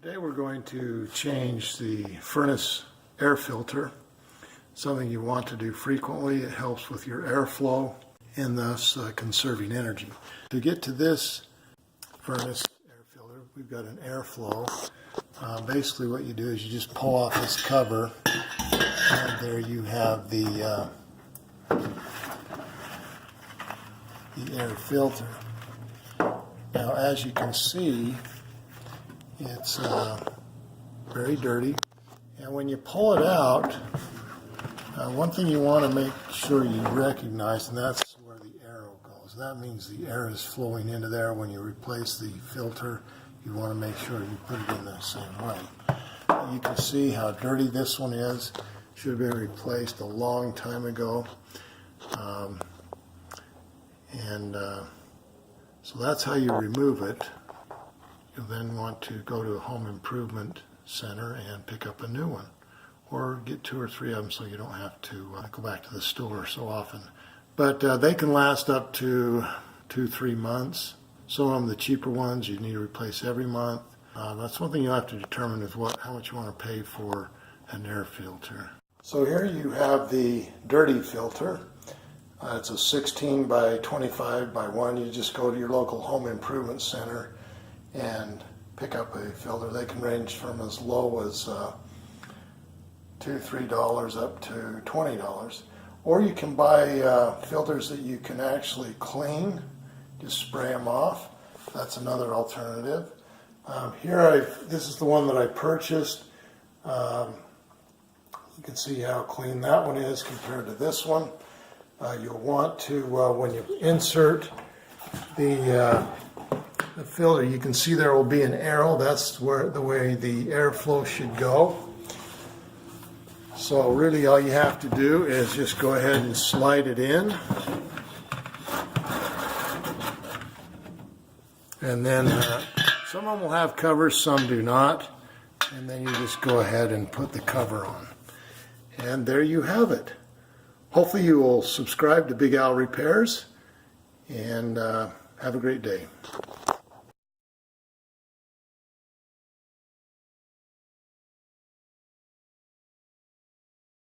Today we're going to change the furnace air filter, something you want to do frequently. It helps with your airflow and thus conserving energy. To get to this furnace air filter, we've got an AIRE-FLO. Basically what you do is you just pull off this cover, and there you have the air filter. Now, as you can see, it's very dirty, and when you pull it out, one thing you want to make sure you recognize, and that's where the arrow goes. That means the air is flowing into there. When you replace the filter, you want to make sure you put it in the same way. You can see how dirty this one is. Should have been replaced a long time ago. So that's how you remove it. You'll then want to go to a home improvement center and pick up a new one, or get 2 or 3 of them so you don't have to go back to the store so often. But they can last up to 2-3 months. Some of them, the cheaper ones, you need to replace every month. That's one thing you'll have to determine is how much you want to pay for an air filter. So here you have the dirty filter. It's a 16 by 25 by 1. You just go to your local home improvement center and pick up a filter. They can range from as low as $2-3 up to $20. Or you can buy filters that you can actually clean, just spray them off. That's another alternative. This is the one that I purchased. You can see how clean that one is compared to this one. You'll want to, when you insert the filter, you can see there will be an arrow. That's the way the airflow should go. So really all you have to do is just go ahead and slide it in. And then some of them will have covers, some do not. And then you just go ahead and put the cover on. And there you have it. Hopefully you will subscribe to Big Al Repairs, and have a great day.